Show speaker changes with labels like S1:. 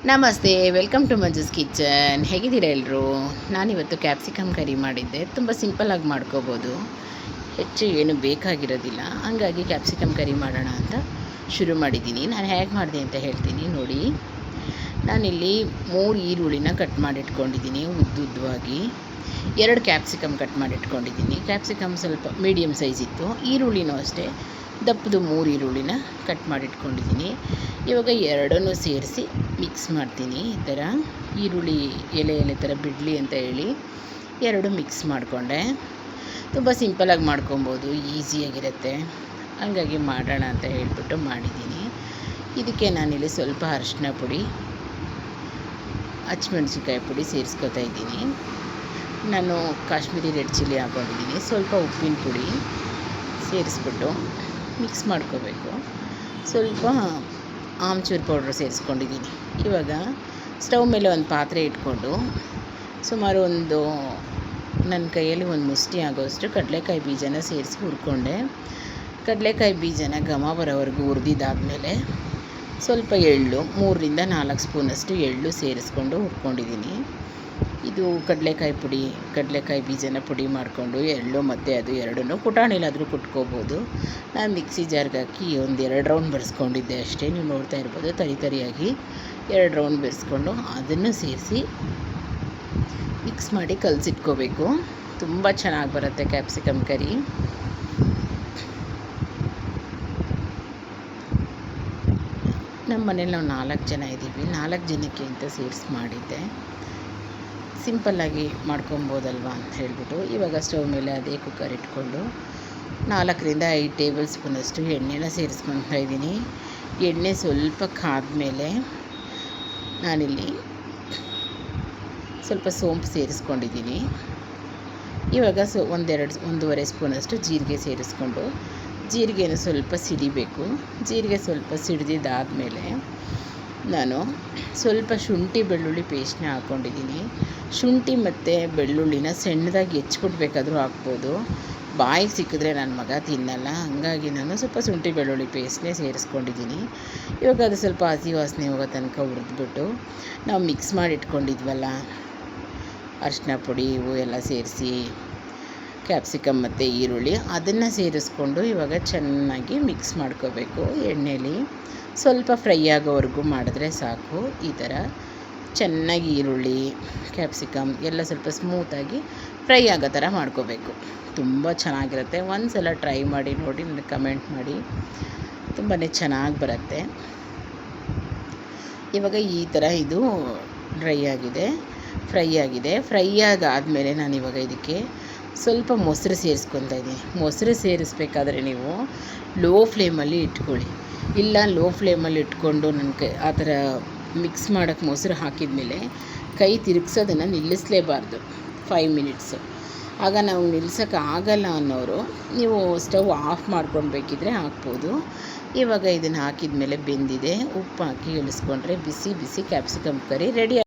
S1: ನಮಸ್ತೆ, welcome to Manju's kitchen. ಹೇಗಿದ್ದೀರಾ ಎಲ್ಲರೂ? ನಾನಿವತ್ತು ಕ್ಯಾಪ್ಸಿಕಮ್ ಕರಿ ಮಾಡಿದ್ದೆ. ತುಂಬ ಸಿಂಪಲ್ಲಾಗಿ ಮಾಡ್ಕೋಬೋದು, ಹೆಚ್ಚು ಏನು ಬೇಕಾಗಿರೋದಿಲ್ಲ. ಹಂಗಾಗಿ ಕ್ಯಾಪ್ಸಿಕಮ್ ಕರಿ ಮಾಡೋಣ ಅಂತ ಶುರು ಮಾಡಿದ್ದೀನಿ. ನಾನು ಹೇಗೆ ಮಾಡಿದೆ ಅಂತ ಹೇಳ್ತೀನಿ ನೋಡಿ. ನಾನಿಲ್ಲಿ 3 ಈರುಳ್ಳಿನ ಕಟ್ ಮಾಡಿಟ್ಕೊಂಡಿದ್ದೀನಿ ಉದ್ದುದ್ದವಾಗಿ. 2 ಕ್ಯಾಪ್ಸಿಕಮ್ ಕಟ್ ಮಾಡಿಟ್ಕೊಂಡಿದ್ದೀನಿ. ಕ್ಯಾಪ್ಸಿಕಮ್ ಸ್ವಲ್ಪ ಮೀಡಿಯಮ್ ಸೈಜ್ ಇತ್ತು. ಈರುಳ್ಳಿನೂ ಅಷ್ಟೇ ದಪ್ಪದು 3 ಈರುಳ್ಳಿನ ಕಟ್ ಮಾಡಿಟ್ಕೊಂಡಿದ್ದೀನಿ. ಇವಾಗ ಎರಡನ್ನೂ ಸೇರಿಸಿ ಮಿಕ್ಸ್ ಮಾಡ್ತೀನಿ. ಈ ಥರ ಈರುಳ್ಳಿ ಎಲೆ ಥರ ಬಿಡಲಿ ಅಂತ ಹೇಳಿ ಎರಡು ಮಿಕ್ಸ್ ಮಾಡಿಕೊಂಡೆ. ತುಂಬ ಸಿಂಪಲಾಗಿ ಮಾಡ್ಕೊಬೋದು, ಈಸಿಯಾಗಿರುತ್ತೆ. ಹಂಗಾಗಿ ಮಾಡೋಣ ಅಂತ ಹೇಳಿಬಿಟ್ಟು ಮಾಡಿದ್ದೀನಿ. ಇದಕ್ಕೆ ನಾನಿಲ್ಲಿ ಸ್ವಲ್ಪ ಅರಿಶಿನ ಪುಡಿ, ಹಸಿಮೆಣ್ಸಿನ್ಕಾಯಿ ಪುಡಿ ಸೇರಿಸ್ಕೊತಾ ಇದ್ದೀನಿ. ನಾನು ಕಾಶ್ಮೀರಿ ರೆಡ್ ಚಿಲ್ಲಿ ಹಾಕ್ಕೊಂಡಿದ್ದೀನಿ. ಸ್ವಲ್ಪ ಉಪ್ಪಿನ ಪುಡಿ ಸೇರಿಸ್ಬಿಟ್ಟು ಮಿಕ್ಸ್ ಮಾಡ್ಕೋಬೇಕು. ಸ್ವಲ್ಪ ಆಮ್ಚೂರು ಪೌಡ್ರ್ ಸೇರಿಸ್ಕೊಂಡಿದ್ದೀನಿ. ಇವಾಗ ಸ್ಟವ್ ಮೇಲೆ ಒಂದು ಪಾತ್ರೆ ಇಟ್ಕೊಂಡು ಸುಮಾರು ನನ್ನ ಕೈಯಲ್ಲಿ ಒಂದು ಮುಷ್ಟಿ ಆಗೋಷ್ಟು ಕಡಲೆಕಾಯಿ ಬೀಜನ ಸೇರಿಸಿ ಹುರ್ಕೊಂಡೆ. ಕಡಲೆಕಾಯಿ ಬೀಜನ ಘಮ ಬರೋವರೆಗೂ ಹುರಿದಿದ್ದಾದಮೇಲೆ ಸ್ವಲ್ಪ ಎಳ್ಳು, 3ರಿಂದ 4 ಸ್ಪೂನಷ್ಟು ಎಳ್ಳು ಸೇರಿಸ್ಕೊಂಡು ಹುರ್ಕೊಂಡಿದ್ದೀನಿ. ಇದು ಕಡಲೆಕಾಯಿ ಬೀಜನ ಪುಡಿ ಮಾಡಿಕೊಂಡು ಎಳ್ಳು ಮತ್ತು ಅದು ಎರಡನ್ನೂ ಕುಟಾಣಿಲಾದರೂ ಕುಟ್ಕೋಬೋದು. ನಾನು ಮಿಕ್ಸಿ ಜಾರ್ಗೆ ಹಾಕಿ 1-2 ರೌಂಡ್ ಬೆರೆಸ್ಕೊಂಡಿದ್ದೆ ಅಷ್ಟೇ. ನೀವು ನೋಡ್ತಾ ಇರ್ಬೋದು, ತರಿಯಾಗಿ 2 ರೌಂಡ್ ಬೆರೆಸ್ಕೊಂಡು ಅದನ್ನು ಸೇರಿಸಿ ಮಿಕ್ಸ್ ಮಾಡಿ ಕಲಸಿಟ್ಕೋಬೇಕು. ತುಂಬ ಚೆನ್ನಾಗಿ ಬರುತ್ತೆ ಕ್ಯಾಪ್ಸಿಕಮ್ ಕರಿ. ನಮ್ಮ ಮನೇಲಿ ನಾವು 4 ಜನ ಇದ್ದೀವಿ. 4 ಜನಕ್ಕೆ ಅಂತ ಸೇರಿಸಿ ಮಾಡಿದ್ದೆ. ಸಿಂಪಲ್ಲಾಗಿ ಮಾಡ್ಕೊಬೋದಲ್ವ ಅಂತ ಹೇಳ್ಬಿಟ್ಟು ಇವಾಗ ಸ್ಟವ್ ಮೇಲೆ ಅದೇ ಕುಕ್ಕರ್ ಇಟ್ಕೊಂಡು 4ರಿಂದ 5 ಟೇಬಲ್ ಸ್ಪೂನಷ್ಟು ಎಣ್ಣೆನ ಸೇರಿಸ್ಕೊತಾ ಇದ್ದೀನಿ. ಎಣ್ಣೆ ಸ್ವಲ್ಪ ಕಾದ್ಮೇಲೆ ನಾನಿಲ್ಲಿ ಸ್ವಲ್ಪ ಸೋಂಪು ಸೇರಿಸ್ಕೊಂಡಿದ್ದೀನಿ. ಇವಾಗ 1-1.5 ಸ್ಪೂನಷ್ಟು ಜೀರಿಗೆ ಸೇರಿಸ್ಕೊಂಡು ಜೀರಿಗೆನ ಸ್ವಲ್ಪ ಸಿಡಿಬೇಕು. ಜೀರಿಗೆ ಸ್ವಲ್ಪ ಸಿಡಿದಿದ್ದಾದಮೇಲೆ ನಾನು ಸ್ವಲ್ಪ ಶುಂಠಿ ಬೆಳ್ಳುಳ್ಳಿ ಪೇಸ್ಟ್ನ ಹಾಕ್ಕೊಂಡಿದ್ದೀನಿ. ಶುಂಠಿ ಮತ್ತು ಬೆಳ್ಳುಳ್ಳಿನ ಸಣ್ಣದಾಗಿ ಹೆಚ್ಚಿಬಿಟ್ಬೇಕಾದ್ರೂ ಹಾಕ್ಬೋದು. ಬಾಯಿಗೆ ಸಿಕ್ಕಿದ್ರೆ ನನ್ನ ಮಗ ತಿನ್ನಲ್ಲ, ಹಂಗಾಗಿ ನಾನು ಸ್ವಲ್ಪ ಶುಂಠಿ ಬೆಳ್ಳುಳ್ಳಿ ಪೇಸ್ಟ್ನೇ ಸೇರಿಸ್ಕೊಂಡಿದ್ದೀನಿ. ಇವಾಗ ಅದು ಸ್ವಲ್ಪ ಹಸಿ ವಾಸನೆ ಹೋಗೋ ತನಕ ಹುರಿದ್ಬಿಟ್ಟು ನಾವು ಮಿಕ್ಸ್ ಮಾಡಿ ಇಟ್ಕೊಂಡಿದ್ವಲ್ಲ ಅರಿಶಿನ ಪುಡಿ ಇವು ಎಲ್ಲ ಸೇರಿಸಿ ಕ್ಯಾಪ್ಸಿಕಮ್ ಮತ್ತು ಈರುಳ್ಳಿ ಅದನ್ನು ಸೇರಿಸ್ಕೊಂಡು ಇವಾಗ ಚೆನ್ನಾಗಿ ಮಿಕ್ಸ್ ಮಾಡ್ಕೋಬೇಕು. ಎಣ್ಣೆಲಿ ಸ್ವಲ್ಪ ಫ್ರೈ ಆಗೋವರೆಗೂ ಮಾಡಿದ್ರೆ ಸಾಕು. ಈ ಥರ ಚೆನ್ನಾಗಿ ಈರುಳ್ಳಿ ಕ್ಯಾಪ್ಸಿಕಮ್ ಎಲ್ಲ ಸ್ವಲ್ಪ ಸ್ಮೂತಾಗಿ ಫ್ರೈ ಆಗೋ ಥರ ಮಾಡ್ಕೋಬೇಕು. ತುಂಬ ಚೆನ್ನಾಗಿರುತ್ತೆ. ಒಂದು ಸಲ ಟ್ರೈ ಮಾಡಿ ನೋಡಿ, ನನಗೆ ಕಮೆಂಟ್ ಮಾಡಿ. ತುಂಬಾ ಚೆನ್ನಾಗಿ ಬರುತ್ತೆ. ಇವಾಗ ಈ ಥರ ಇದು ಫ್ರೈ ಆಗಾದಮೇಲೆ ನಾನು ಇವಾಗ ಇದಕ್ಕೆ ಸ್ವಲ್ಪ ಮೊಸರು ಸೇರಿಸ್ಕೊತಾ ಇದ್ದೀನಿ. ಮೊಸರು ಸೇರಿಸ್ಬೇಕಾದ್ರೆ ನೀವು ಲೋ ಫ್ಲೇಮಲ್ಲಿ ಇಟ್ಕೊಳ್ಳಿ. ಇಲ್ಲ ಲೋ ಫ್ಲೇಮಲ್ಲಿ ಇಟ್ಕೊಂಡು ಆ ಥರ ಮಿಕ್ಸ್ ಮಾಡೋಕ್ಕೆ ಮೊಸರು ಹಾಕಿದ್ಮೇಲೆ ಕೈ ತಿರುಗ್ಸೋದನ್ನು ನಿಲ್ಲಿಸಲೇಬಾರ್ದು 5 ಮಿನಿಟ್ಸು. ಆಗ ನಾವು ನಿಲ್ಸೋಕ್ಕಾಗಲ್ಲ ಅನ್ನೋರು ನೀವು ಸ್ಟವ್ ಆಫ್ ಮಾಡ್ಕೊಂಡು ಬೇಕಿದ್ರೆ ಹಾಕ್ಬೋದು. ಇವಾಗ ಇದನ್ನು ಹಾಕಿದ ಮೇಲೆ ಬೆಂದಿದೆ, ಉಪ್ಪು ಹಾಕಿ ಇಳಿಸ್ಕೊಂಡ್ರೆ ಬಿಸಿ ಬಿಸಿ ಕ್ಯಾಪ್ಸಿಕಮ್ ಕರಿ ರೆಡಿ.